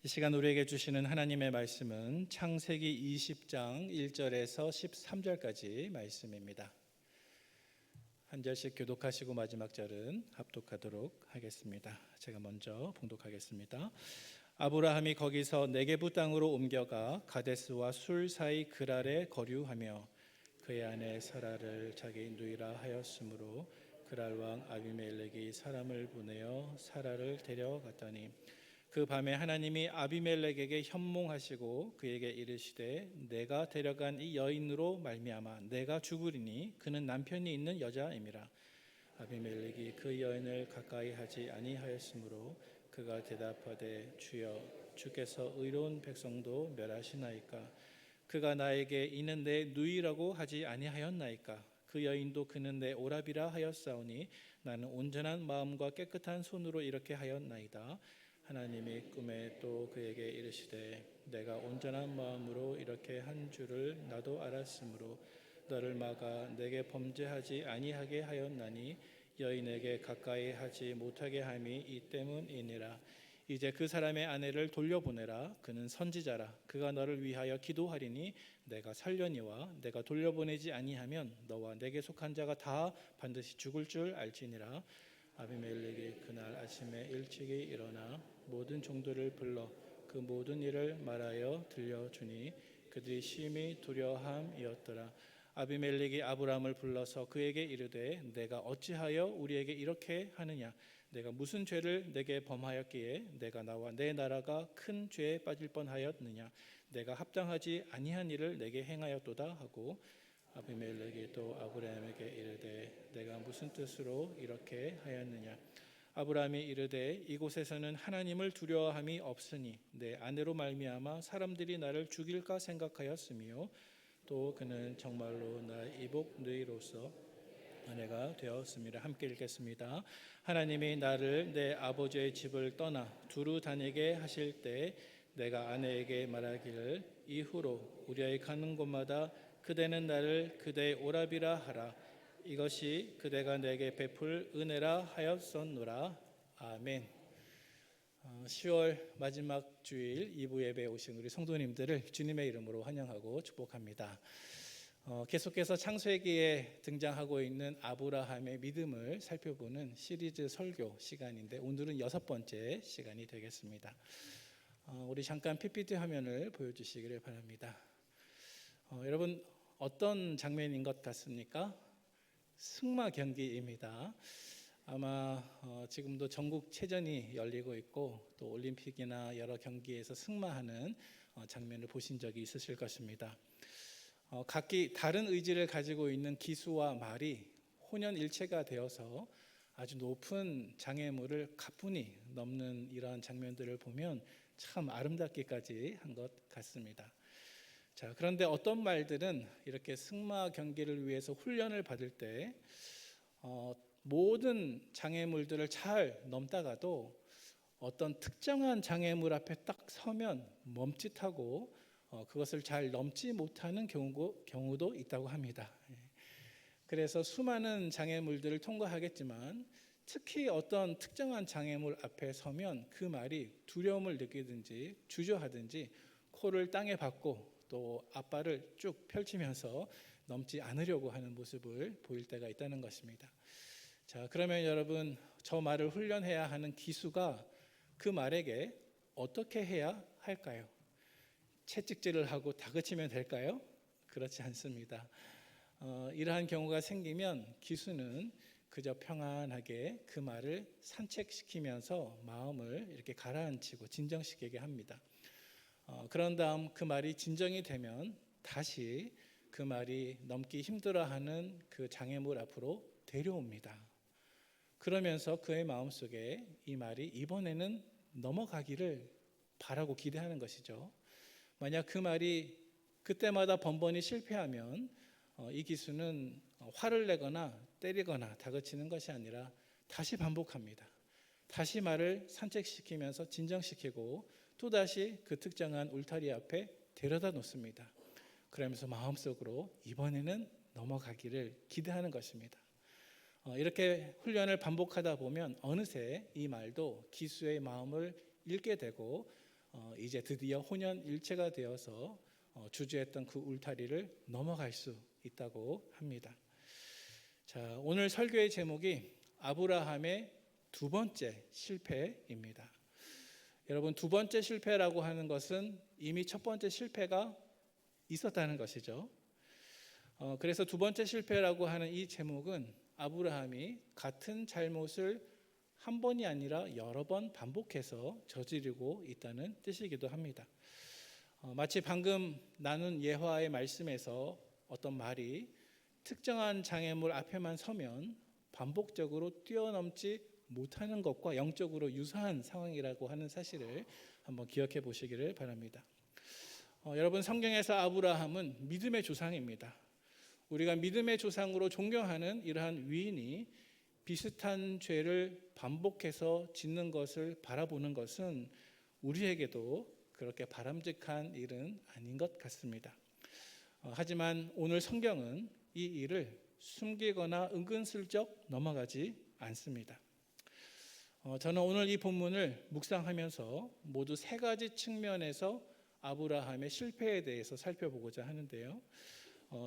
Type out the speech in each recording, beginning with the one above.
이 시간 우리에게 주시는 하나님의 말씀은 창세기 20장 1절에서 13절까지 말씀입니다. 한 절씩 교독하시고 마지막 절은 합독하도록 하겠습니다. 제가 먼저 봉독하겠습니다. 아브라함이 거기서 네게부 땅으로 옮겨가 가데스와 술 사이 그랄에 거류하며 그의 아내 사라를 자기 누이라 하였으므로 그랄 왕 아비멜렉이 사람을 보내어 사라를 데려갔더니 그 밤에 하나님이 아비멜렉에게 현몽하시고 그에게 이르시되 내가 데려간 이 여인으로 말미암아 내가 죽으리니 그는 남편이 있는 여자임이라. 아비멜렉이 그 여인을 가까이 하지 아니하였으므로 그가 대답하되 주여 주께서 의로운 백성도 멸하시나이까. 그가 나에게 이는 내 누이라고 하지 아니하였나이까. 그 여인도 그는 내 오라비라 하였사오니 나는 온전한 마음과 깨끗한 손으로 이렇게 하였나이다. 하나님이 꿈에 또 그에게 이르시되 내가 온전한 마음으로 이렇게 한 줄을 나도 알았으므로 너를 막아 내게 범죄하지 아니하게 하였나니 여인에게 가까이 하지 못하게 함이 이 때문이니라. 이제 그 사람의 아내를 돌려보내라. 그는 선지자라. 그가 너를 위하여 기도하리니 내가 살려니와 내가 돌려보내지 아니하면 너와 내게 속한 자가 다 반드시 죽을 줄 알지니라. 아비멜렉이 그날 아침에 일찍이 일어나 모든 종들을 불러 그 모든 일을 말하여 들려주니 그들이 심히 두려워함이었더라. 아비멜렉이 아브라함을 불러서 그에게 이르되 내가 어찌하여 우리에게 이렇게 하느냐. 내가 무슨 죄를 내게 범하였기에 내가 나와 내 나라가 큰 죄에 빠질 뻔하였느냐. 내가 합당하지 아니한 일을 내게 행하였도다 하고 아비멜렉이 또 아브라함에게 이르되 내가 무슨 뜻으로 이렇게 하였느냐. 아브라함이 이르되 이곳에서는 하나님을 두려워함이 없으니 내 아내로 말미암아 사람들이 나를 죽일까 생각하였으며 또 그는 정말로 나의 이복 누이로서 아내가 되었습니다. 함께 읽겠습니다. 하나님이 나를 내 아버지의 집을 떠나 두루 다니게 하실 때 내가 아내에게 말하기를 이후로 우리의 가는 곳마다 그대는 나를 그대의 오라비라 하라. 이것이 그대가 내게 베풀 은혜라 하였었노라. 아멘. 10월 마지막 주일 2부 예배에 오신 우리 성도님들을 주님의 이름으로 환영하고 축복합니다. 계속해서 창세기에 등장하고 있는 아브라함의 믿음을 살펴보는 시리즈 설교 시간인데 오늘은 6번째 시간이 되겠습니다. 우리 잠깐 PPT 화면을 보여주시기를 바랍니다. 여러분 어떤 장면인 것 같습니까? 승마 경기입니다. 아마 지금도 전국체전이 열리고 있고 또 올림픽이나 여러 경기에서 승마하는 장면을 보신 적이 있으실 것입니다. 각기 다른 의지를 가지고 있는 기수와 말이 혼연일체가 되어서 아주 높은 장애물을 가뿐히 넘는 이러한 장면들을 보면 참 아름답기까지 한 것 같습니다. 자, 그런데 어떤 말들은 이렇게 승마 경기를 위해서 훈련을 받을 때 모든 장애물들을 잘 넘다가도 어떤 특정한 장애물 앞에 딱 서면 멈칫하고 그것을 잘 넘지 못하는 경우도 있다고 합니다. 그래서 수많은 장애물들을 통과하겠지만 특히 어떤 특정한 장애물 앞에 서면 그 말이 두려움을 느끼든지 주저하든지 코를 땅에 박고 또 앞발을 쭉 펼치면서 넘지 않으려고 하는 모습을 보일 때가 있다는 것입니다. 자, 그러면 여러분 저 말을 훈련해야 하는 기수가 그 말에게 어떻게 해야 할까요? 채찍질을 하고 다그치면 될까요? 그렇지 않습니다. 이러한 경우가 생기면 기수는 그저 평안하게 그 말을 산책시키면서 마음을 이렇게 가라앉히고 진정시키게 합니다. 그런 다음 그 말이 진정이 되면 다시 그 말이 넘기 힘들어하는 그 장애물 앞으로 데려옵니다. 그러면서 그의 마음속에 이 말이 이번에는 넘어가기를 바라고 기대하는 것이죠. 만약 그 말이 그때마다 번번이 실패하면 이 기수는 화를 내거나 때리거나 다그치는 것이 아니라 다시 반복합니다. 다시 말을 산책시키면서 진정시키고 또다시 그 특정한 울타리 앞에 데려다 놓습니다. 그러면서 마음속으로 이번에는 넘어가기를 기대하는 것입니다. 이렇게 훈련을 반복하다 보면 어느새 이 말도 기수의 마음을 읽게 되고 이제 드디어 혼연일체가 되어서 주저했던 그 울타리를 넘어갈 수 있다고 합니다. 자, 오늘 설교의 제목이 아브라함의 두 번째 실패입니다. 여러분, 두 번째 실패라고 하는 것은 이미 첫 번째 실패가 있었다는 것이죠. 그래서 두 번째 실패라고 하는 이 제목은 아브라함이 같은 잘못을 한 번이 아니라 여러 번 반복해서 저지르고 있다는 뜻이기도 합니다. 마치 방금 나눈 예화의 말씀에서 어떤 말이 특정한 장애물 앞에만 서면 반복적으로 뛰어넘지 못하는 것과 영적으로 유사한 상황이라고 하는 사실을 한번 기억해 보시기를 바랍니다. 여러분, 성경에서 아브라함은 믿음의 조상입니다. 우리가 믿음의 조상으로 존경하는 이러한 위인이 비슷한 죄를 반복해서 짓는 것을 바라보는 것은 우리에게도 그렇게 바람직한 일은 아닌 것 같습니다. 하지만 오늘 성경은 이 일을 숨기거나 은근슬쩍 넘어가지 않습니다. 저는 오늘 이 본문을 묵상하면서 모두 세 가지 측면에서 아브라함의 실패에 대해서 살펴보고자 하는데요.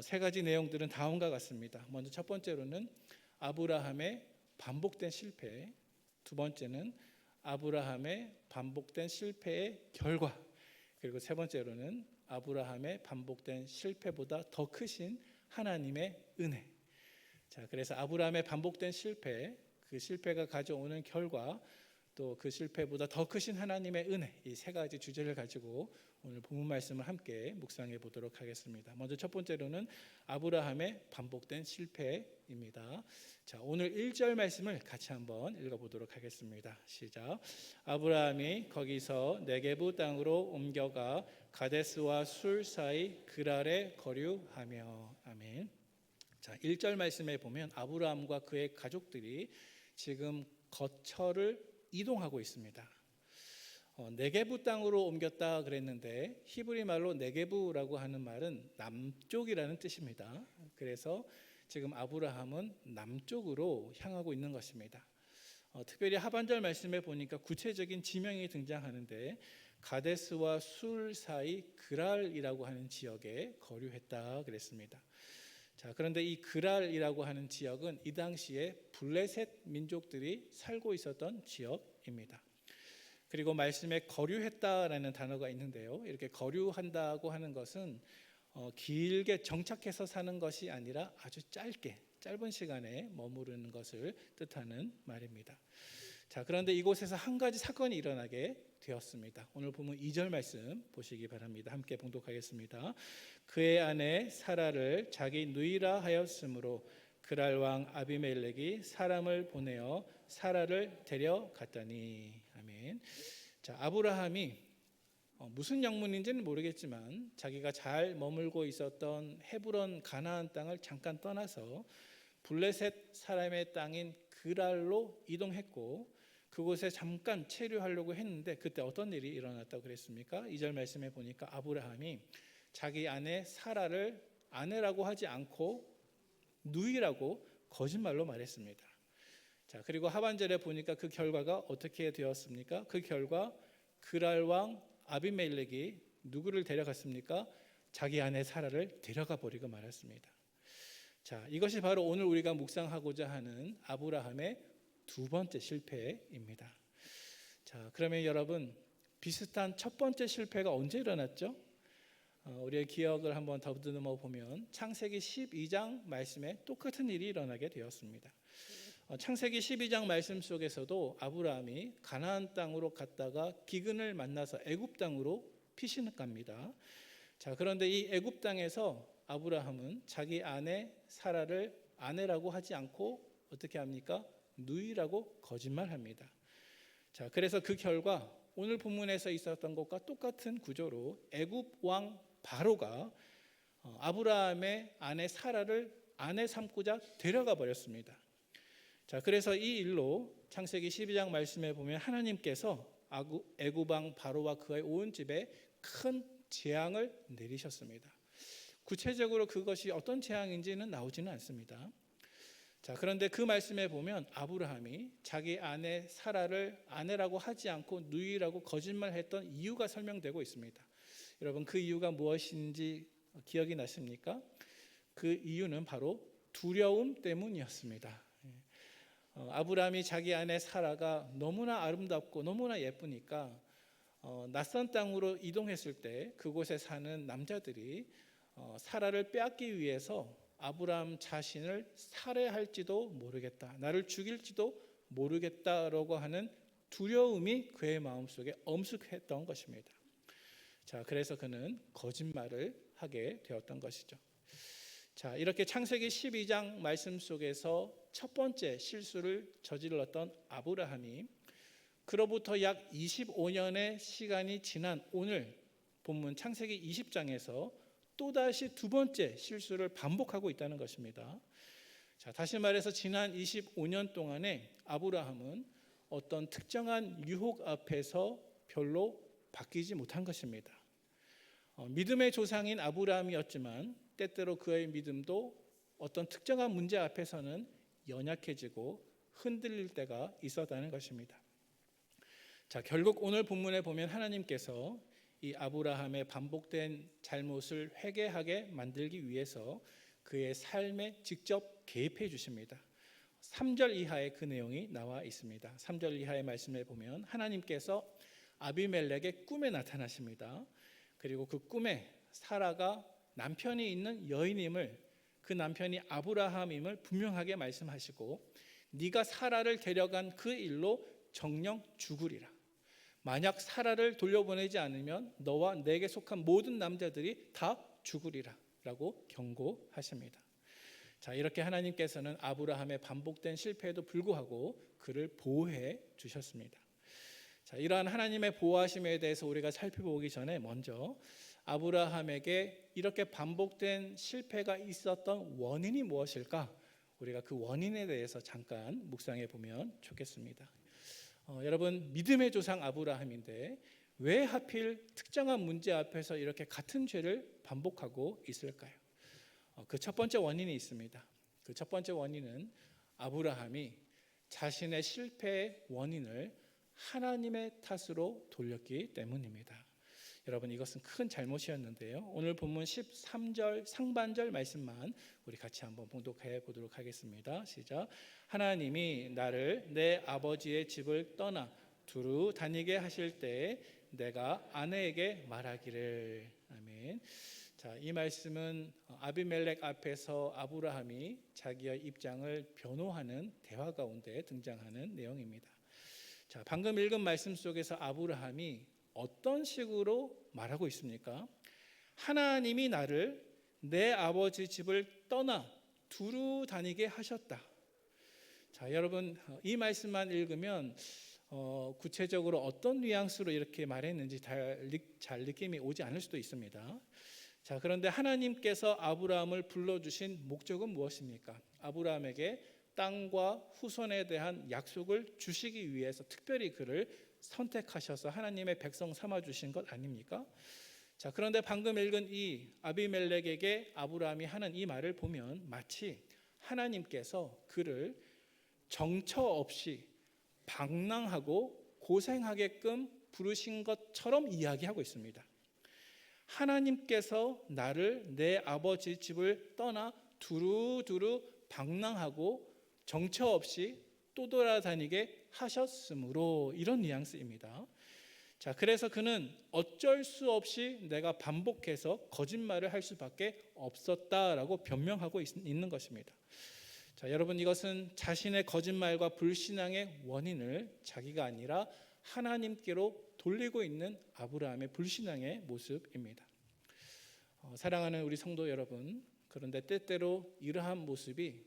세 가지 내용들은 다음과 같습니다. 먼저 첫 번째로는 아브라함의 반복된 실패, 두 번째는 아브라함의 반복된 실패의 결과, 그리고 세 번째로는 아브라함의 반복된 실패보다 더 크신 하나님의 은혜. 자, 그래서 아브라함의 반복된 실패, 그 실패가 가져오는 결과, 또 그 실패보다 더 크신 하나님의 은혜, 이 세 가지 주제를 가지고 오늘 본문 말씀을 함께 묵상해 보도록 하겠습니다. 먼저 첫 번째로는 아브라함의 반복된 실패입니다. 자, 오늘 1절 말씀을 같이 한번 읽어보도록 하겠습니다. 시작. 아브라함이 거기서 네게부 땅으로 옮겨가 가데스와 술 사이 그랄에 거류하며. 아멘. 자, 1절 말씀에 보면 아브라함과 그의 가족들이 지금 거처를 이동하고 있습니다. 네게부 땅으로 옮겼다 그랬는데 히브리 말로 네게부라고 하는 말은 남쪽이라는 뜻입니다. 그래서 지금 아브라함은 남쪽으로 향하고 있는 것입니다. 특별히 하반절 말씀에 보니까 구체적인 지명이 등장하는데 가데스와 술 사이 그랄이라고 하는 지역에 거류했다 그랬습니다. 자, 그런데 이 그랄이라고 하는 지역은 이 당시에 블레셋 민족들이 살고 있었던 지역입니다. 그리고 말씀에 거류했다라는 단어가 있는데요. 이렇게 거류한다고 하는 것은 길게 정착해서 사는 것이 아니라 아주 짧은 시간에 머무르는 것을 뜻하는 말입니다. 자, 그런데 이곳에서 한 가지 사건이 일어나게 되었습니다. 오늘 보면 2절 말씀 보시기 바랍니다. 함께 봉독하겠습니다. 그의 아내 사라를 자기 누이라 하였으므로 그랄 왕 아비멜렉이 사람을 보내어 사라를 데려갔더니. 아멘. 자, 아브라함이 무슨 영문인지는 모르겠지만 자기가 잘 머물고 있었던 헤브론 가나안 땅을 잠깐 떠나서 블레셋 사람의 땅인 그랄로 이동했고 그곳에 잠깐 체류하려고 했는데 그때 어떤 일이 일어났다고 그랬습니까? 2절 말씀에 보니까 아브라함이 자기 아내 사라를 아내라고 하지 않고 누이라고 거짓말로 말했습니다. 자, 그리고 하반절에 보니까 그 결과가 어떻게 되었습니까? 그 결과 그랄 왕 아비멜렉이 누구를 데려갔습니까? 자기 아내 사라를 데려가 버리고 말았습니다. 자, 이것이 바로 오늘 우리가 묵상하고자 하는 아브라함의 두 번째 실패입니다. 자, 그러면 여러분, 비슷한 첫 번째 실패가 언제 일어났죠? 우리의 기억을 한번 더듬어 보면 창세기 12장 말씀에 똑같은 일이 일어나게 되었습니다. 창세기 12장 말씀 속에서도 아브라함이 가나안 땅으로 갔다가 기근을 만나서 애굽 땅으로 피신을 갑니다. 자, 그런데 이 애굽 땅에서 아브라함은 자기 아내 사라를 아내라고 하지 않고 어떻게 합니까? 누이라고 거짓말합니다. 자, 그래서 그 결과 오늘 본문에서 있었던 것과 똑같은 구조로 애굽 왕 바로가 아브라함의 아내 사라를 아내 삼고자 데려가 버렸습니다. 자, 그래서 이 일로 창세기 12장 말씀에 보면 하나님께서 애굽 왕 바로와 그의 온 집에 큰 재앙을 내리셨습니다. 구체적으로 그것이 어떤 재앙인지는 나오지는 않습니다. 자, 그런데 그 말씀에 보면 아브라함이 자기 아내 사라를 아내라고 하지 않고 누이라고 거짓말했던 이유가 설명되고 있습니다. 여러분, 그 이유가 무엇인지 기억이 나십니까? 그 이유는 바로 두려움 때문이었습니다. 아브라함이 자기 아내 사라가 너무나 아름답고 너무나 예쁘니까 낯선 땅으로 이동했을 때 그곳에 사는 남자들이 사라를 빼앗기 위해서 아브라함 자신을 살해할지도 모르겠다, 나를 죽일지도 모르겠다라고 하는 두려움이 그의 마음속에 엄습했던 것입니다. 자, 그래서 그는 거짓말을 하게 되었던 것이죠. 자, 이렇게 창세기 12장 말씀 속에서 첫 번째 실수를 저질렀던 아브라함이 그로부터 약 25년의 시간이 지난 오늘 본문 창세기 20장에서 또다시 두 번째 실수를 반복하고 있다는 것입니다. 자, 다시 말해서 지난 25년 동안에 아브라함은 어떤 특정한 유혹 앞에서 별로 바뀌지 못한 것입니다. 믿음의 조상인 아브라함이었지만 때때로 그의 믿음도 어떤 특정한 문제 앞에서는 연약해지고 흔들릴 때가 있었다는 것입니다. 자, 결국 오늘 본문에 보면 하나님께서 이 아브라함의 반복된 잘못을 회개하게 만들기 위해서 그의 삶에 직접 개입해 주십니다. 3절 이하에 그 내용이 나와 있습니다. 3절 이하의 말씀에 보면 하나님께서 아비멜렉의 꿈에 나타나십니다. 그리고 그 꿈에 사라가 남편이 있는 여인임을, 그 남편이 아브라함임을 분명하게 말씀하시고 네가 사라를 데려간 그 일로 정녕 죽으리라. 만약 사라를 돌려보내지 않으면 너와 내게 속한 모든 남자들이 다 죽으리라 라고 경고하십니다. 자, 이렇게 하나님께서는 아브라함의 반복된 실패에도 불구하고 그를 보호해 주셨습니다. 자, 이러한 하나님의 보호하심에 대해서 우리가 살펴보기 전에 먼저 아브라함에게 이렇게 반복된 실패가 있었던 원인이 무엇일까? 우리가 그 원인에 대해서 잠깐 묵상해 보면 좋겠습니다. 여러분, 믿음의 조상 아브라함인데 왜 하필 특정한 문제 앞에서 이렇게 같은 죄를 반복하고 있을까요? 그 첫 번째 원인이 있습니다. 그 첫 번째 원인은 아브라함이 자신의 실패의 원인을 하나님의 탓으로 돌렸기 때문입니다. 여러분, 이것은 큰 잘못이었는데요. 오늘 본문 13절 상반절 말씀만 우리 같이 한번 봉독해 보도록 하겠습니다. 시작. 하나님이 나를 내 아버지의 집을 떠나 두루 다니게 하실 때 내가 아내에게 말하기를. 아멘. 자, 이 말씀은 아비멜렉 앞에서 아브라함이 자기의 입장을 변호하는 대화 가운데 등장하는 내용입니다. 자, 방금 읽은 말씀 속에서 아브라함이 어떤 식으로 말하고 있습니까? 하나님이 나를 내 아버지 집을 떠나 두루 다니게 하셨다. 자, 여러분, 이 말씀만 읽으면 구체적으로 어떤 뉘앙스로 이렇게 말했는지 잘 느낌이 오지 않을 수도 있습니다. 자, 그런데 하나님께서 아브라함을 불러주신 목적은 무엇입니까? 아브라함에게 땅과 후손에 대한 약속을 주시기 위해서 특별히 그를 선택하셔서 하나님의 백성 삼아 주신 것 아닙니까? 자, 그런데 방금 읽은 이 아비멜렉에게 아브라함이 하는 이 말을 보면 마치 하나님께서 그를 정처 없이 방랑하고 고생하게끔 부르신 것처럼 이야기하고 있습니다. 하나님께서 나를 내 아버지 집을 떠나 두루두루 방랑하고 정처 없이 또 돌아다니게 하셨으므로, 이런 뉘앙스입니다. 자, 그래서 그는 어쩔 수 없이 내가 반복해서 거짓말을 할 수밖에 없었다라고 변명하고 있는 것입니다. 자, 여러분, 이것은 자신의 거짓말과 불신앙의 원인을 자기가 아니라 하나님께로 돌리고 있는 아브라함의 불신앙의 모습입니다. 사랑하는 우리 성도 여러분, 그런데 때때로 이러한 모습이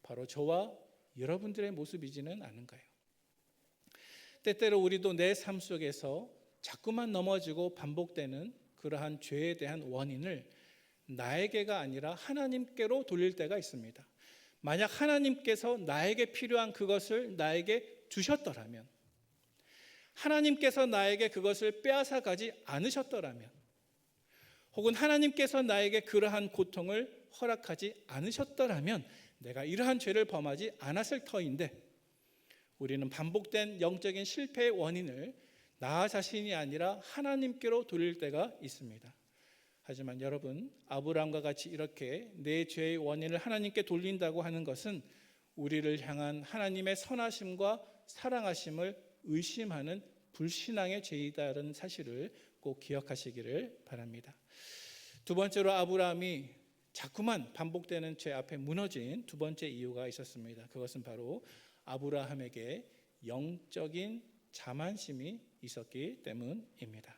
바로 저와 여러분들의 모습이지는 않은가요? 때때로 우리도 내 삶 속에서 자꾸만 넘어지고 반복되는 그러한 죄에 대한 원인을 나에게가 아니라 하나님께로 돌릴 때가 있습니다. 만약 하나님께서 나에게 필요한 그것을 나에게 주셨더라면, 하나님께서 나에게 그것을 빼앗아 가지 않으셨더라면, 혹은 하나님께서 나에게 그러한 고통을 허락하지 않으셨더라면 내가 이러한 죄를 범하지 않았을 터인데 우리는 반복된 영적인 실패의 원인을 나 자신이 아니라 하나님께로 돌릴 때가 있습니다. 하지만 여러분, 아브라함과 같이 이렇게 내 죄의 원인을 하나님께 돌린다고 하는 것은 우리를 향한 하나님의 선하심과 사랑하심을 의심하는 불신앙의 죄이다라는 사실을 꼭 기억하시기를 바랍니다. 두 번째로 아브라함이 자꾸만 반복되는 죄 앞에 무너진 두 번째 이유가 있었습니다. 그것은 바로 아브라함에게 영적인 자만심이 있었기 때문입니다.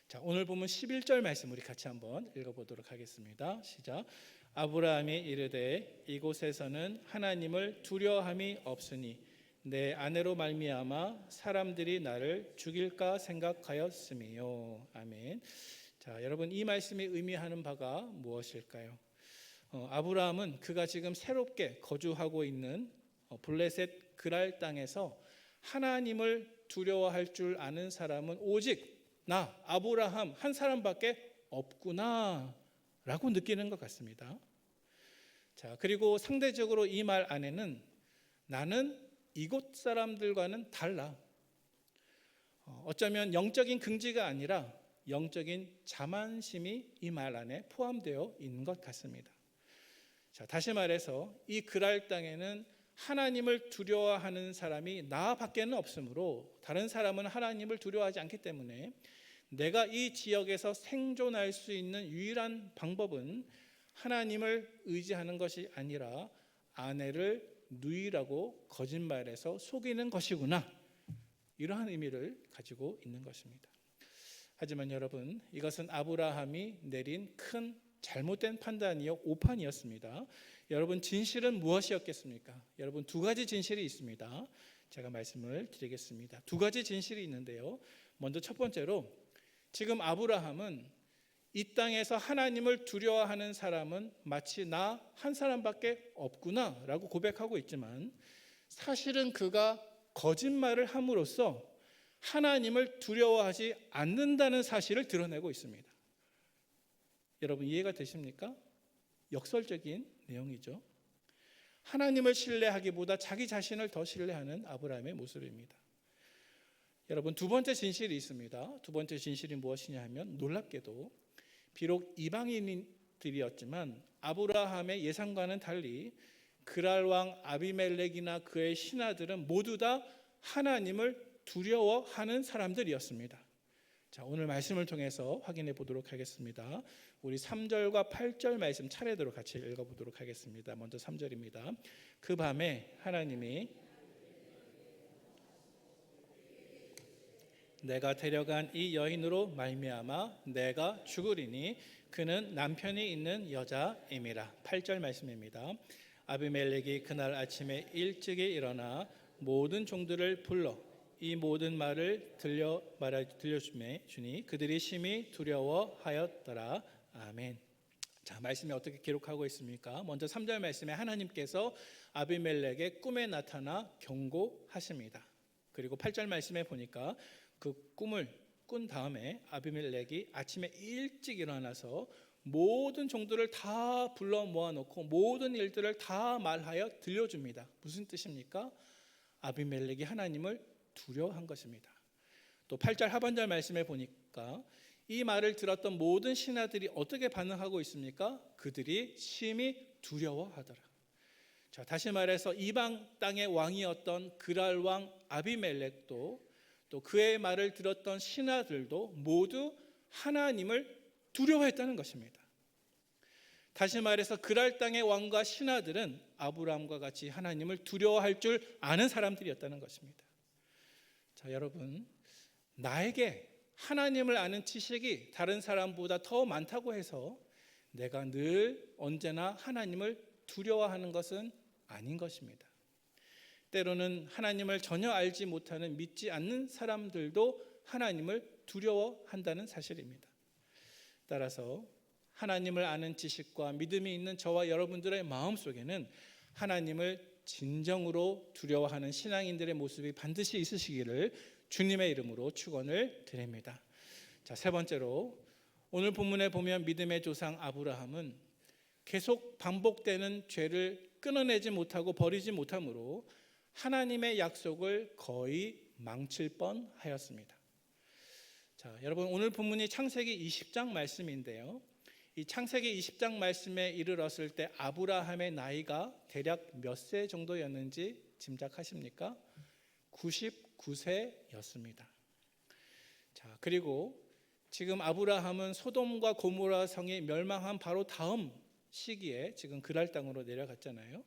자, 오늘 보면 11절 말씀 우리 같이 한번 읽어보도록 하겠습니다. 시작. 아브라함이 이르되 이곳에서는 하나님을 두려워함이 없으니 내 아내로 말미암아 사람들이 나를 죽일까 생각하였음이요. 아멘. 자, 여러분, 이 말씀이 의미하는 바가 무엇일까요? 아브라함은 그가 지금 새롭게 거주하고 있는 블레셋 그랄 땅에서 하나님을 두려워할 줄 아는 사람은 오직 나 아브라함 한 사람밖에 없구나 라고 느끼는 것 같습니다. 자, 그리고 상대적으로 이 말 안에는 나는 이곳 사람들과는 달라. 어쩌면 영적인 긍지가 아니라 영적인 자만심이 이 말 안에 포함되어 있는 것 같습니다. 자, 다시 말해서 이 그랄 땅에는 하나님을 두려워하는 사람이 나밖에는 없으므로 다른 사람은 하나님을 두려워하지 않기 때문에 내가 이 지역에서 생존할 수 있는 유일한 방법은 하나님을 의지하는 것이 아니라 아내를 누이라고 거짓말해서 속이는 것이구나, 이러한 의미를 가지고 있는 것입니다. 하지만 여러분, 이것은 아브라함이 내린 큰 잘못된 판단이요 오판이었습니다. 여러분, 진실은 무엇이었겠습니까? 여러분, 두 가지 진실이 있습니다. 제가 말씀을 드리겠습니다. 두 가지 진실이 있는데요. 먼저 첫 번째로, 지금 아브라함은 이 땅에서 하나님을 두려워하는 사람은 마치 나 한 사람밖에 없구나 라고 고백하고 있지만 사실은 그가 거짓말을 함으로써 하나님을 두려워하지 않는다는 사실을 드러내고 있습니다. 여러분, 이해가 되십니까? 역설적인 내용이죠. 하나님을 신뢰하기보다 자기 자신을 더 신뢰하는 아브라함의 모습입니다. 여러분, 두 번째 진실이 있습니다. 두 번째 진실이 무엇이냐 하면, 놀랍게도 비록 이방인들이었지만 아브라함의 예상과는 달리 그랄 왕 아비멜렉이나 그의 신하들은 모두 다 하나님을 두려워하는 사람들이었습니다. 자, 오늘 말씀을 통해서 확인해 보도록 하겠습니다. 우리 3절과 8절 말씀 차례대로 같이 읽어보도록 하겠습니다. 먼저 3절입니다. 그 밤에 하나님이 내가 데려간 이 여인으로 말미암아 내가 죽으리니 그는 남편이 있는 여자임이라. 8절 말씀입니다. 아비멜렉이 그날 아침에 일찍이 일어나 모든 종들을 불러 이 모든 말을 들려주니 그들이 심히 두려워하였더라. 아멘. 자, 말씀이 어떻게 기록하고 있습니까? 먼저 3절 말씀에 하나님께서 아비멜렉의 꿈에 나타나 경고하십니다. 그리고 8절 말씀에 보니까 그 꿈을 꾼 다음에 아비멜렉이 아침에 일찍 일어나서 모든 종들을 다 불러 모아놓고 모든 일들을 다 말하여 들려줍니다. 무슨 뜻입니까? 아비멜렉이 하나님을 두려워한 것입니다. 또 8절 하반절 말씀에 보니까 이 말을 들었던 모든 신하들이 어떻게 반응하고 있습니까? 그들이 심히 두려워하더라. 자, 다시 말해서 이방 땅의 왕이었던 그랄 왕 아비멜렉도 또 그의 말을 들었던 신하들도 모두 하나님을 두려워했다는 것입니다. 다시 말해서 그랄 땅의 왕과 신하들은 아브라함과 같이 하나님을 두려워할 줄 아는 사람들이었다는 것입니다. 자, 여러분, 나에게 하나님을 아는 지식이 다른 사람보다 더 많다고 해서 내가 늘 언제나 하나님을 두려워하는 것은 아닌 것입니다. 때로는 하나님을 전혀 알지 못하는 믿지 않는 사람들도 하나님을 두려워한다는 사실입니다. 따라서 하나님을 아는 지식과 믿음이 있는 저와 여러분들의 마음속에는 하나님을 진정으로 두려워하는 신앙인들의 모습이 반드시 있으시기를 주님의 이름으로 축원을 드립니다. 자, 세 번째로 오늘 본문에 보면 믿음의 조상 아브라함은 계속 반복되는 죄를 끊어내지 못하고 버리지 못함으로 하나님의 약속을 거의 망칠 뻔하였습니다. 자, 여러분 오늘 본문이 창세기 20장 말씀인데요. 이 창세기 20장 말씀에 이르렀을 때 아브라함의 나이가 대략 몇 세 정도였는지 짐작하십니까? 99세였습니다. 자, 그리고 지금 아브라함은 소돔과 고모라 성이 멸망한 바로 다음 시기에 지금 그랄 땅으로 내려갔잖아요.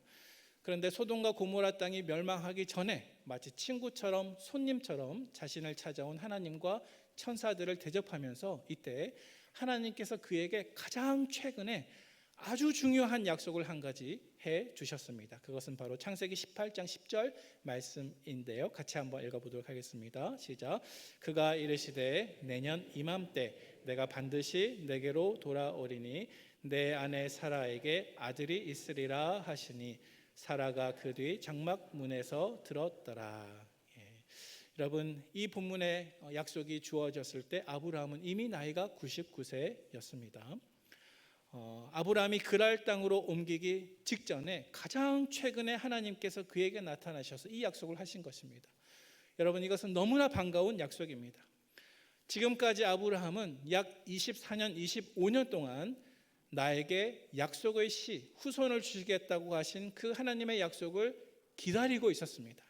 그런데 소돔과 고모라 땅이 멸망하기 전에 마치 친구처럼 손님처럼 자신을 찾아온 하나님과 천사들을 대접하면서 이때 하나님께서 그에게 가장 최근에 아주 중요한 약속을 한 가지 해 주셨습니다. 그것은 바로 창세기 18장 10절 말씀인데요. 같이 한번 읽어보도록 하겠습니다. 시작. 그가 이르시되 내년 이맘때 내가 반드시 내게로 돌아오리니 내 아내 사라에게 아들이 있으리라 하시니 사라가 그 뒤 장막 문에서 들었더라. 여러분 이 본문의 약속이 주어졌을 때 아브라함은 이미 나이가 99세였습니다. 아브라함이 그랄 땅으로 옮기기 직전에 가장 최근에 하나님께서 그에게 나타나셔서 이 약속을 하신 것입니다. 여러분 이것은 너무나 반가운 약속입니다. 지금까지 아브라함은 약 24년, 25년 동안 나에게 약속의 씨, 후손을 주시겠다고 하신 그 하나님의 약속을 기다리고 있었습니다.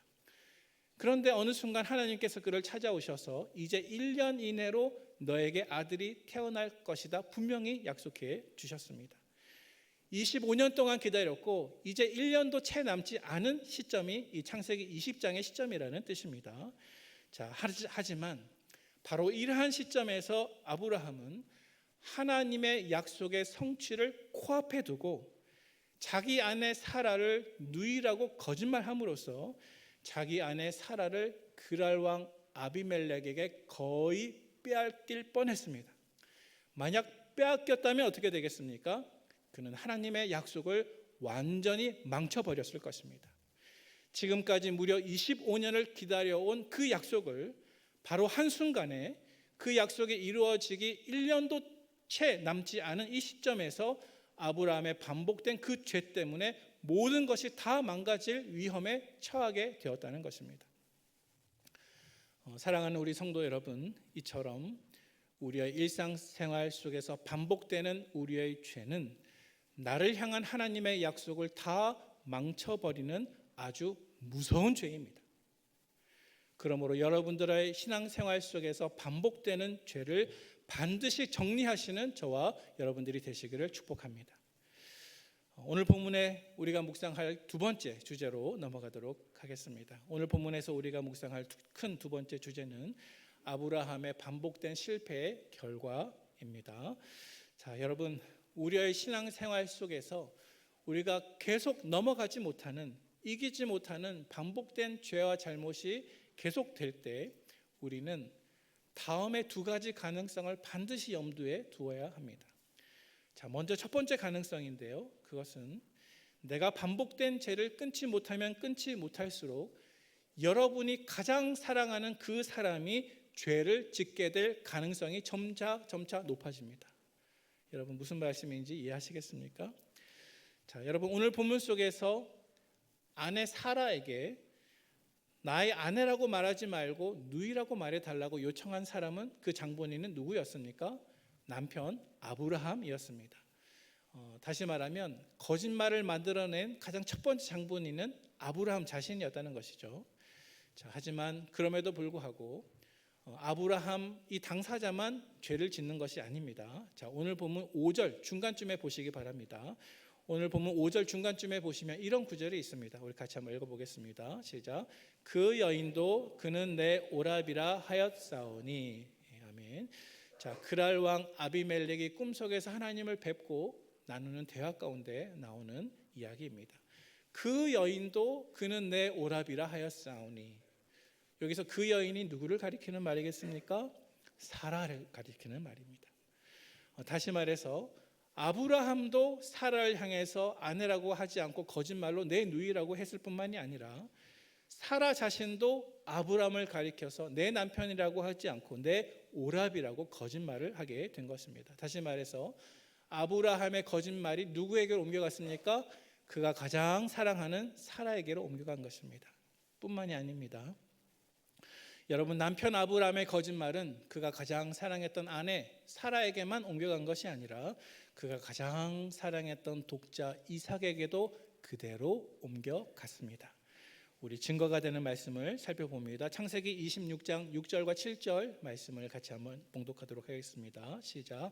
그런데 어느 순간 하나님께서 그를 찾아오셔서 이제 1년 이내로 너에게 아들이 태어날 것이다 분명히 약속해 주셨습니다. 25년 동안 기다렸고 이제 1년도 채 남지 않은 시점이 이 창세기 20장의 시점이라는 뜻입니다. 자, 하지만 바로 이러한 시점에서 아브라함은 하나님의 약속의 성취를 코앞에 두고 자기 아내 사라를 누이라고 거짓말함으로써 자기 아내 사라를 그랄 왕 아비멜렉에게 거의 빼앗길 뻔했습니다. 만약 빼앗겼다면 어떻게 되겠습니까? 그는 하나님의 약속을 완전히 망쳐버렸을 것입니다. 지금까지 무려 25년을 기다려온 그 약속을 바로 한순간에 그 약속이 이루어지기 1년도 채 남지 않은 이 시점에서 아브라함의 반복된 그 죄 때문에 모든 것이 다 망가질 위험에 처하게 되었다는 것입니다. 사랑하는 우리 성도 여러분, 이처럼 우리의 일상생활 속에서 반복되는 우리의 죄는 나를 향한 하나님의 약속을 다 망쳐버리는 아주 무서운 죄입니다. 그러므로 여러분들의 신앙생활 속에서 반복되는 죄를 반드시 정리하시는 저와 여러분들이 되시기를 축복합니다. 오늘 본문에 우리가 묵상할 두 번째 주제로 넘어가도록 하겠습니다. 오늘 본문에서 우리가 묵상할 큰 두 번째 주제는 아브라함의 반복된 실패의 결과입니다. 자, 여러분, 우리의 신앙생활 속에서 우리가 계속 넘어가지 못하는, 이기지 못하는 반복된 죄와 잘못이 계속될 때 우리는 다음에 두 가지 가능성을 반드시 염두에 두어야 합니다. 자, 먼저 첫 번째 가능성인데요. 그것은 내가 반복된 죄를 끊지 못하면 끊지 못할수록 여러분이 가장 사랑하는 그 사람이 죄를 짓게 될 가능성이 점차 높아집니다. 여러분 무슨 말씀인지 이해하시겠습니까? 자, 여러분 오늘 본문 속에서 아내 사라에게 나의 아내라고 말하지 말고 누이라고 말해달라고 요청한 사람은 그 장본인은 누구였습니까? 남편 아브라함이었습니다. 다시 말하면 거짓말을 만들어낸 가장 첫 번째 장본인은 아브라함 자신이었다는 것이죠. 자, 하지만 그럼에도 불구하고 아브라함 이 당사자만 죄를 짓는 것이 아닙니다. 자, 오늘 보면 5절 중간쯤에 보시기 바랍니다. 오늘 보면 5절 중간쯤에 보시면 이런 구절이 있습니다. 우리 같이 한번 읽어보겠습니다. 시작. 그 여인도 그는 내 오라비라 하였사오니. 아멘. 자, 그랄 왕 아비멜렉이 꿈속에서 하나님을 뵙고 나누는 대화 가운데 나오는 이야기입니다. 그 여인도 그는 내 오라비라 하였사오니. 여기서 그 여인이 누구를 가리키는 말이겠습니까? 사라를 가리키는 말입니다. 다시 말해서 아브라함도 사라를 향해서 아내라고 하지 않고 거짓말로 내 누이라고 했을 뿐만이 아니라 사라 자신도 아브라함을 가리켜서 내 남편이라고 하지 않고 내 오라비라고 거짓말을 하게 된 것입니다. 다시 말해서 아브라함의 거짓말이 누구에게 옮겨갔습니까? 그가 가장 사랑하는 사라에게로 옮겨간 것입니다. 뿐만이 아닙니다. 여러분, 남편 아브라함의 거짓말은 그가 가장 사랑했던 아내 사라에게만 옮겨간 것이 아니라 그가 가장 사랑했던 독자 이삭에게도 그대로 옮겨갔습니다. 우리 증거가 되는 말씀을 살펴봅니다. 창세기 26장 6절과 7절 말씀을 같이 한번 봉독하도록 하겠습니다. 시작.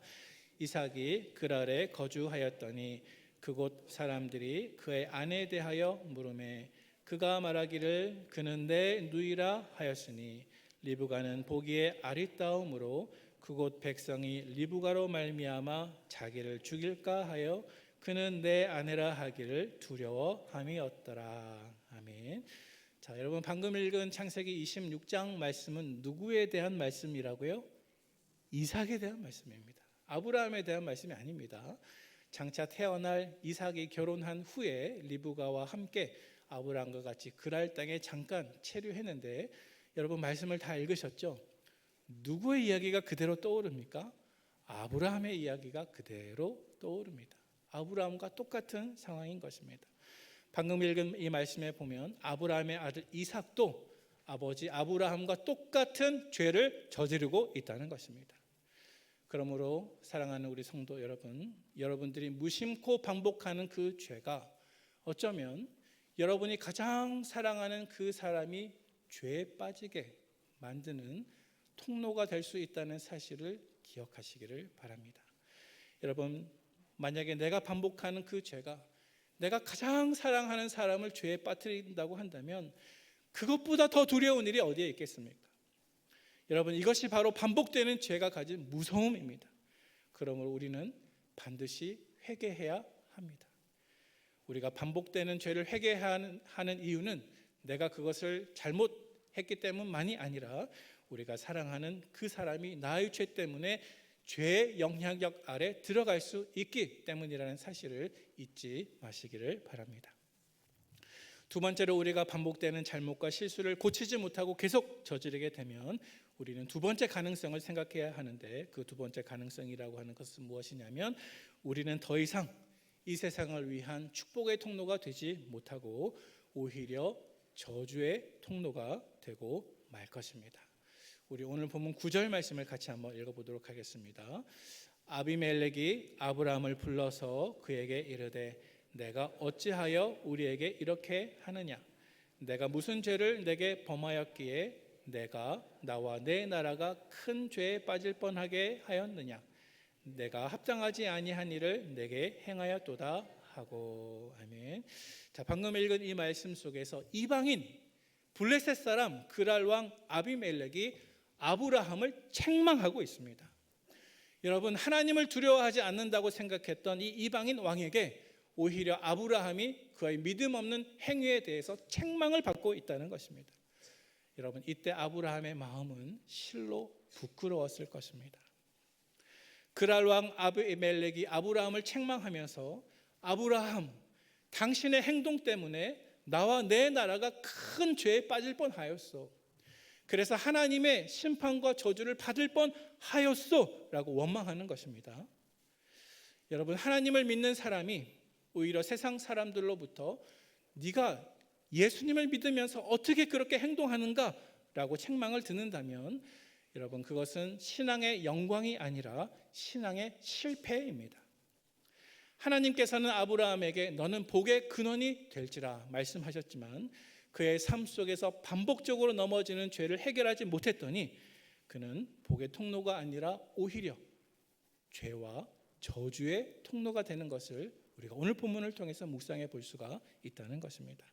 이삭이 그랄에 거주하였더니 그곳 사람들이 그의 아내에 대하여 물으매 그가 말하기를 그는 내 누이라 하였으니 리브가는 보기에 아리따움으로 그곳 백성이 리브가로 말미암아 자기를 죽일까 하여 그는 내 아내라 하기를 두려워함이었더라. 아멘. 자, 여러분, 방금 읽은 창세기 26장 말씀은 누구에 대한 말씀이라고요? 이삭에 대한 말씀입니다. 아브라함에 대한 말씀이 아닙니다. 장차 태어날 이삭이 결혼한 후에 리브가와 함께 아브라함과 같이 그랄 땅에 잠깐 체류했는데, 여러분 말씀을 다 읽으셨죠? 누구의 이야기가 그대로 떠오릅니까? 아브라함의 이야기가 그대로 떠오릅니다. 아브라함과 똑같은 상황인 것입니다. 방금 읽은 이 말씀에 보면 아브라함의 아들 이삭도 아버지 아브라함과 똑같은 죄를 저지르고 있다는 것입니다. 그러므로 사랑하는 우리 성도 여러분, 여러분들이 무심코 반복하는 그 죄가 어쩌면 여러분이 가장 사랑하는 그 사람이 죄에 빠지게 만드는 통로가 될 수 있다는 사실을 기억하시기를 바랍니다. 여러분, 만약에 내가 반복하는 그 죄가 내가 가장 사랑하는 사람을 죄에 빠뜨린다고 한다면 그것보다 더 두려운 일이 어디에 있겠습니까? 여러분, 이것이 바로 반복되는 죄가 가진 무서움입니다. 그러므로 우리는 반드시 회개해야 합니다. 우리가 반복되는 죄를 회개하는 이유는 내가 그것을 잘못했기 때문만이 아니라 우리가 사랑하는 그 사람이 나의 죄 때문에 죄의 영향력 아래 들어갈 수 있기 때문이라는 사실을 잊지 마시기를 바랍니다. 두 번째로, 우리가 반복되는 잘못과 실수를 고치지 못하고 계속 저지르게 되면 우리는 두 번째 가능성을 생각해야 하는데, 그 두 번째 가능성이라고 하는 것은 무엇이냐면 우리는 더 이상 이 세상을 위한 축복의 통로가 되지 못하고 오히려 저주의 통로가 되고 말 것입니다. 우리 오늘 본문 9절 말씀을 같이 한번 읽어보도록 하겠습니다. 아비멜렉이 아브라함을 불러서 그에게 이르되 내가 어찌하여 우리에게 이렇게 하느냐? 내가 무슨 죄를 내게 범하였기에 내가 나와 내 나라가 큰 죄에 빠질 뻔하게 하였느냐? 내가 합당하지 아니한 일을 내게 행하였도다 하고. 아멘. 자, 방금 읽은 이 말씀 속에서 이방인 블레셋 사람 그랄 왕 아비멜렉이 아브라함을 책망하고 있습니다. 여러분, 하나님을 두려워하지 않는다고 생각했던 이 이방인 왕에게 오히려 아브라함이 그의 믿음 없는 행위에 대해서 책망을 받고 있다는 것입니다. 여러분, 이때 아브라함의 마음은 실로 부끄러웠을 것입니다. 그랄 왕 아비멜렉이 아브라함을 책망하면서 아브라함, 당신의 행동 때문에 나와 내 나라가 큰 죄에 빠질 뻔하였소. 그래서 하나님의 심판과 저주를 받을 뻔하였소 라고 원망하는 것입니다. 여러분, 하나님을 믿는 사람이 오히려 세상 사람들로부터 네가 예수님을 믿으면서 어떻게 그렇게 행동하는가 라고 책망을 듣는다면 여러분, 그것은 신앙의 영광이 아니라 신앙의 실패입니다. 하나님께서는 아브라함에게 너는 복의 근원이 될지라 말씀하셨지만 그의 삶 속에서 반복적으로 넘어지는 죄를 해결하지 못했더니 그는 복의 통로가 아니라 오히려 죄와 저주의 통로가 되는 것을 우리가 오늘 본문을 통해서 묵상해 볼 수가 있다는 것입니다.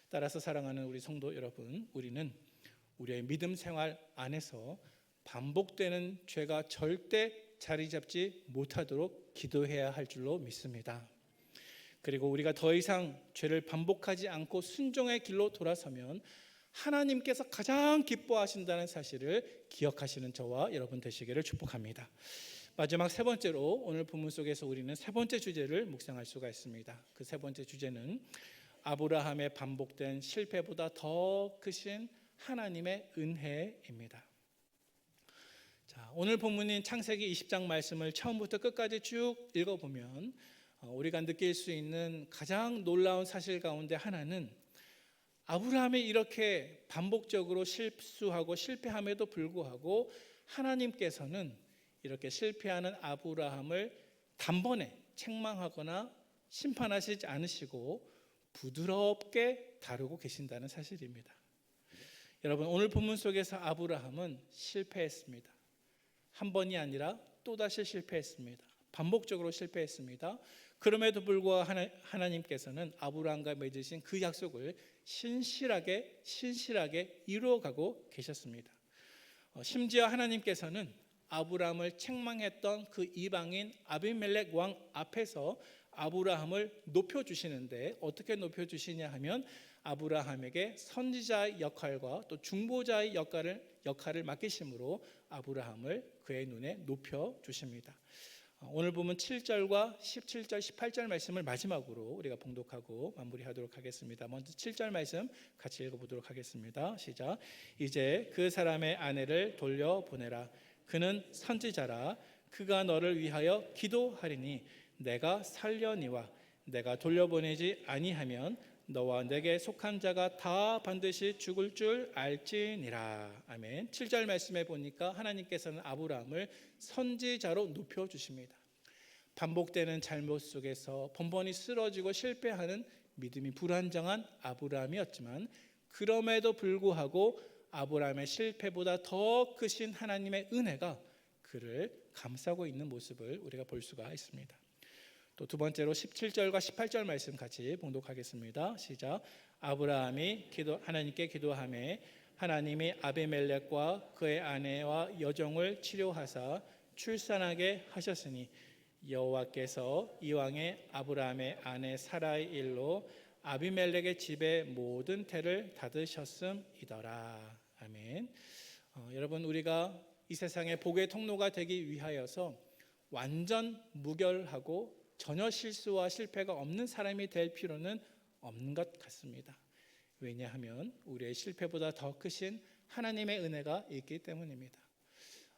따라서 사랑하는 우리 성도 여러분, 우리는 우리의 믿음 생활 안에서 반복되는 죄가 절대 자리 잡지 못하도록 기도해야 할 줄로 믿습니다. 그리고 우리가 더 이상 죄를 반복하지 않고 순종의 길로 돌아서면 하나님께서 가장 기뻐하신다는 사실을 기억하시는 저와 여러분 되시기를 축복합니다. 마지막 세 번째로 오늘 본문 속에서 우리는 세 번째 주제를 묵상할 수가 있습니다. 그 세 번째 주제는 아브라함의 반복된 실패보다 더 크신 하나님의 은혜입니다. 자, 오늘 본문인 창세기 20장 말씀을 처음부터 끝까지 쭉 읽어보면 우리가 느낄 수 있는 가장 놀라운 사실 가운데 하나는 아브라함이 이렇게 반복적으로 실수하고 실패함에도 불구하고 하나님께서는 이렇게 실패하는 아브라함을 단번에 책망하거나 심판하시지 않으시고 부드럽게 다루고 계신다는 사실입니다. 여러분, 오늘 본문 속에서 아브라함은 실패했습니다. 한 번이 아니라 또다시 실패했습니다. 반복적으로 실패했습니다. 그럼에도 불구하고 하나님께서는 아브라함과 맺으신 그 약속을 신실하게 이루어가고 계셨습니다. 심지어 하나님께서는 아브라함을 책망했던 그 이방인 아비멜렉 왕 앞에서 아브라함을 높여주시는데, 어떻게 높여주시냐 하면 아브라함에게 선지자의 역할과 또 중보자의 역할을 맡기심으로 아브라함을 그의 눈에 높여주십니다. 오늘 보면 7절과 17절, 18절 말씀을 마지막으로 우리가 봉독하고 마무리하도록 하겠습니다. 먼저 7절 말씀 같이 읽어보도록 하겠습니다. 시작. 이제 그 사람의 아내를 돌려보내라. 그는 선지자라. 그가 너를 위하여 기도하리니 내가 살려니와 내가 돌려보내지 아니하면 너와 내게 속한 자가 다 반드시 죽을 줄 알지니라. 아멘. 7절 말씀에 보니까 하나님께서는 아브라함을 선지자로 높여주십니다. 반복되는 잘못 속에서 번번이 쓰러지고 실패하는 믿음이 불안정한 아브라함이었지만, 그럼에도 불구하고 아브라함의 실패보다 더 크신 하나님의 은혜가 그를 감싸고 있는 모습을 우리가 볼 수가 있습니다. 또 두 번째로 17절과 18절 말씀 같이 봉독하겠습니다. 시작. 아브라함이 하나님께 기도하며 하나님이 아비멜렉과 그의 아내와 여종을 치료하사 출산하게 하셨으니 여호와께서 이왕에 아브라함의 아내 사라의 일로 아비멜렉의 집의 모든 태를 닫으셨음이더라. 아멘. 여러분, 우리가 이 세상의 복의 통로가 되기 위하여서 완전 무결하고 전혀 실수와 실패가 없는 사람이 될 필요는 없는 것 같습니다. 왜냐하면 우리의 실패보다 더 크신 하나님의 은혜가 있기 때문입니다.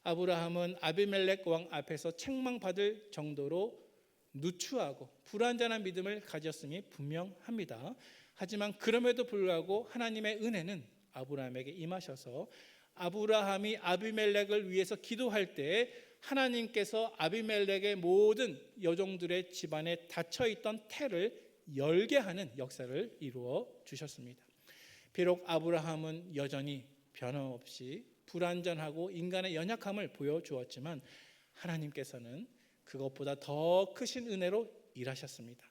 아브라함은 아비멜렉 왕 앞에서 책망받을 정도로 누추하고 불완전한 믿음을 가졌음이 분명합니다. 하지만 그럼에도 불구하고 하나님의 은혜는 아브라함에게 임하셔서 아브라함이 아비멜렉을 위해서 기도할 때 하나님께서 아비멜렉의 모든 여종들의 집안에 닫혀있던 태를 열게 하는 역사를 이루어 주셨습니다. 비록 아브라함은 여전히 변함없이 불완전하고 인간의 연약함을 보여주었지만 하나님께서는 그것보다 더 크신 은혜로 일하셨습니다.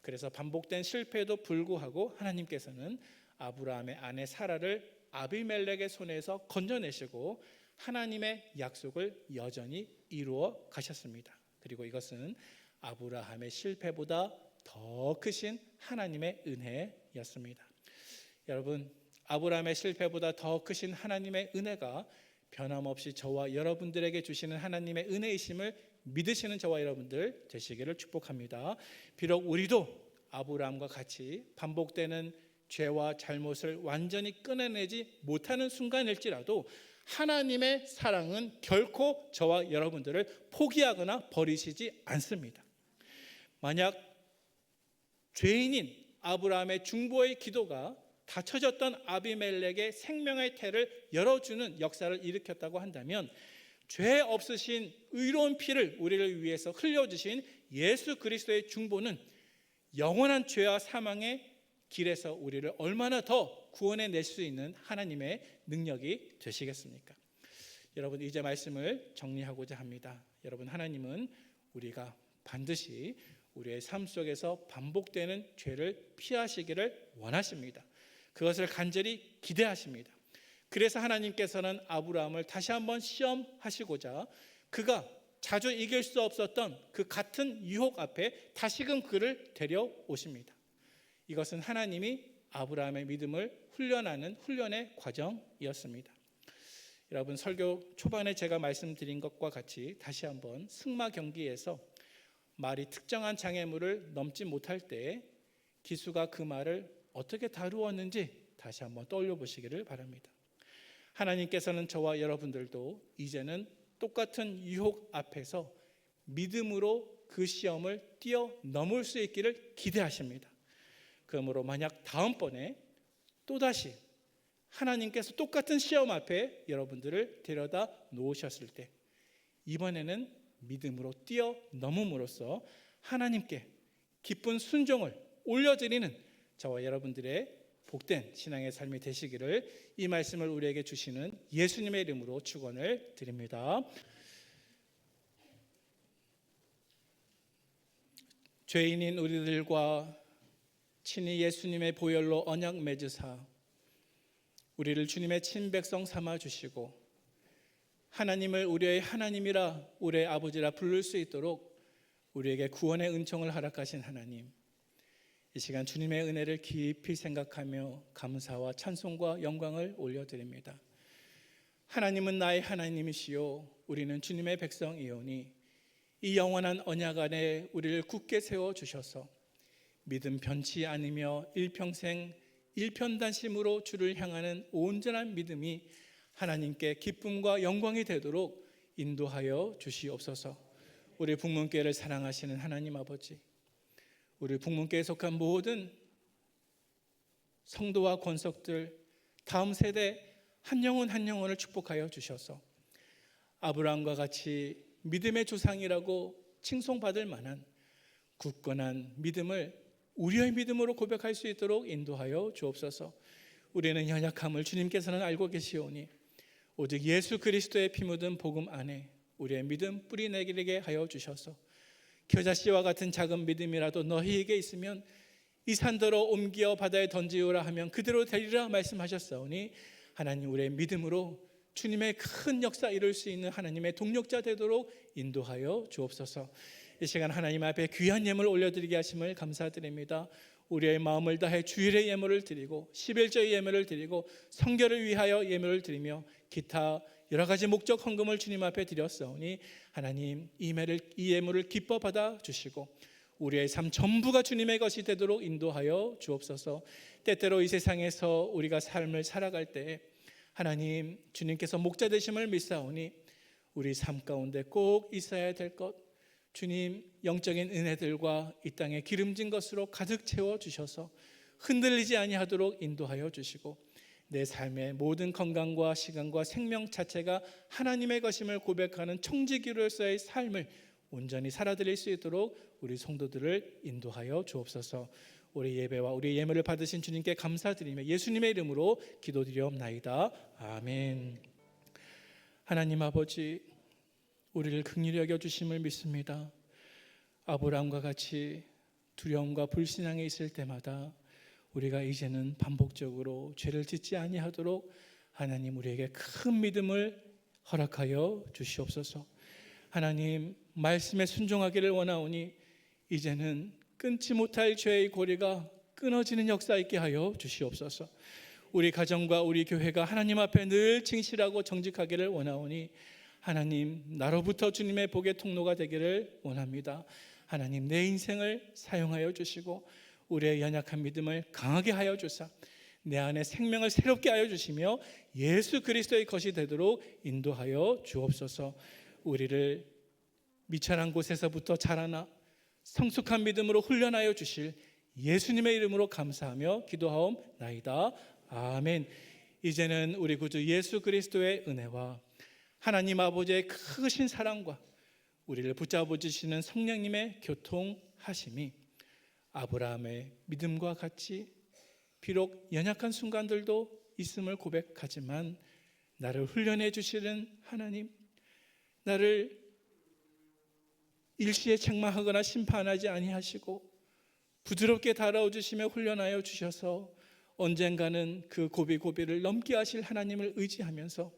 그래서 반복된 실패에도 불구하고 하나님께서는 아브라함의 아내 사라를 아비멜렉의 손에서 건져내시고 하나님의 약속을 여전히 이루어 가셨습니다. 그리고 이것은 아브라함의 실패보다 더 크신 하나님의 은혜였습니다. 여러분, 아브라함의 실패보다 더 크신 하나님의 은혜가 변함없이 저와 여러분들에게 주시는 하나님의 은혜이심을 믿으시는 저와 여러분들 되시기를 축복합니다. 비록 우리도 아브라함과 같이 반복되는 죄와 잘못을 완전히 끊어내지 못하는 순간일지라도 하나님의 사랑은 결코 저와 여러분들을 포기하거나 버리시지 않습니다. 만약 죄인인 아브라함의 중보의 기도가 닫혀졌던 아비멜렉의 생명의 태를 열어주는 역사를 일으켰다고 한다면, 죄 없으신 의로운 피를 우리를 위해서 흘려주신 예수 그리스도의 중보는 영원한 죄와 사망의 길에서 우리를 얼마나 더 구원해낼 수 있는 하나님의 능력이 되시겠습니까? 여러분, 이제 말씀을 정리하고자 합니다. 여러분, 하나님은 우리가 반드시 우리의 삶 속에서 반복되는 죄를 피하시기를 원하십니다. 그것을 간절히 기대하십니다. 그래서 하나님께서는 아브라함을 다시 한번 시험하시고자 그가 자주 이길 수 없었던 그 같은 유혹 앞에 다시금 그를 데려오십니다. 이것은 하나님이 아브라함의 믿음을 훈련하는 훈련의 과정이었습니다. 여러분, 설교 초반에 제가 말씀드린 것과 같이 다시 한번 승마 경기에서 말이 특정한 장애물을 넘지 못할 때 기수가 그 말을 어떻게 다루었는지 다시 한번 떠올려 보시기를 바랍니다. 하나님께서는 저와 여러분들도 이제는 똑같은 유혹 앞에서 믿음으로 그 시험을 뛰어넘을 수 있기를 기대하십니다. 그러므로 만약 다음번에 또다시 하나님께서 똑같은 시험 앞에 여러분들을 데려다 놓으셨을 때 이번에는 믿음으로 뛰어넘음으로써 하나님께 기쁜 순종을 올려드리는 저와 여러분들의 복된 신앙의 삶이 되시기를 이 말씀을 우리에게 주시는 예수님의 이름으로 축원을 드립니다. 죄인인 우리들과 친히 예수님의 보혈로 언약 맺으사 우리를 주님의 친백성 삼아 주시고 하나님을 우리의 하나님이라 우리의 아버지라 부를 수 있도록 우리에게 구원의 은총을 허락하신 하나님, 이 시간 주님의 은혜를 깊이 생각하며 감사와 찬송과 영광을 올려드립니다. 하나님은 나의 하나님이시요 우리는 주님의 백성이오니 이 영원한 언약 안에 우리를 굳게 세워주셔서 믿음 변치 않으며 일평생 일편단심으로 주를 향하는 온전한 믿음이 하나님께 기쁨과 영광이 되도록 인도하여 주시옵소서. 우리 북문교회를 사랑하시는 하나님 아버지, 우리 북문교회에 속한 모든 성도와 권속들 다음 세대 한 영혼 한 영혼을 축복하여 주셔서 아브라함과 같이 믿음의 조상이라고 칭송받을 만한 굳건한 믿음을 우리의 믿음으로 고백할 수 있도록 인도하여 주옵소서. 우리는 연약함을 주님께서는 알고 계시오니 오직 예수 그리스도의 피 묻은 복음 안에 우리의 믿음 뿌리 내리게 하여 주셔서 겨자씨와 같은 작은 믿음이라도 너희에게 있으면 이 산더러 옮겨 바다에 던지우라 하면 그대로 되리라 말씀하셨사오니 하나님 우리의 믿음으로 주님의 큰 역사 이룰 수 있는 하나님의 동력자 되도록 인도하여 주옵소서. 이 시간 하나님 앞에 귀한 예물 올려드리게 하심을 감사드립니다. 우리의 마음을 다해 주일의 예물을 드리고 11조의 예물을 드리고 성결을 위하여 예물을 드리며 기타 여러 가지 목적 헌금을 주님 앞에 드렸사오니 하나님 이 예물을 기뻐 받아 주시고 우리의 삶 전부가 주님의 것이 되도록 인도하여 주옵소서. 때때로 이 세상에서 우리가 삶을 살아갈 때 하나님 주님께서 목자 되심을 믿사오니 우리 삶 가운데 꼭 있어야 될 것, 주님 영적인 은혜들과 이 땅에 기름진 것으로 가득 채워주셔서 흔들리지 아니하도록 인도하여 주시고 내 삶의 모든 건강과 시간과 생명 자체가 하나님의 것임을 고백하는 청지기로서의 삶을 온전히 살아드릴 수 있도록 우리 성도들을 인도하여 주옵소서. 우리 예배와 우리 예물을 받으신 주님께 감사드리며 예수님의 이름으로 기도드리옵나이다. 아멘. 하나님 아버지, 우리를 긍휼히 여겨주심을 믿습니다. 아브라함과 같이 두려움과 불신앙에 있을 때마다 우리가 이제는 반복적으로 죄를 짓지 아니하도록 하나님 우리에게 큰 믿음을 허락하여 주시옵소서. 하나님 말씀에 순종하기를 원하오니 이제는 끊지 못할 죄의 고리가 끊어지는 역사 있게 하여 주시옵소서. 우리 가정과 우리 교회가 하나님 앞에 늘 진실하고 정직하기를 원하오니 하나님 나로부터 주님의 복의 통로가 되기를 원합니다. 하나님 내 인생을 사용하여 주시고 우리의 연약한 믿음을 강하게 하여 주사 내 안에 생명을 새롭게 하여 주시며 예수 그리스도의 것이 되도록 인도하여 주옵소서. 우리를 미천한 곳에서부터 자라나 성숙한 믿음으로 훈련하여 주실 예수님의 이름으로 감사하며 기도하옵나이다. 아멘. 이제는 우리 구주 예수 그리스도의 은혜와 하나님 아버지의 크신 사랑과 우리를 붙잡아 주시는 성령님의 교통하심이 아브라함의 믿음과 같이 비록 연약한 순간들도 있음을 고백하지만 나를 훈련해 주시는 하나님, 나를 일시에 책망하거나 심판하지 아니하시고 부드럽게 다가와 주시며 훈련하여 주셔서 언젠가는 그 고비고비를 넘게 하실 하나님을 의지하면서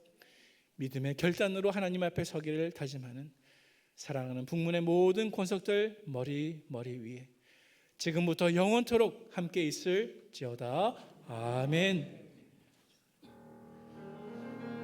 믿음의 결단으로 하나님 앞에 서기를 다짐하는 사랑하는 북문의 모든 권속들 머리 위에 지금부터 영원토록 함께 있을지어다. 아멘.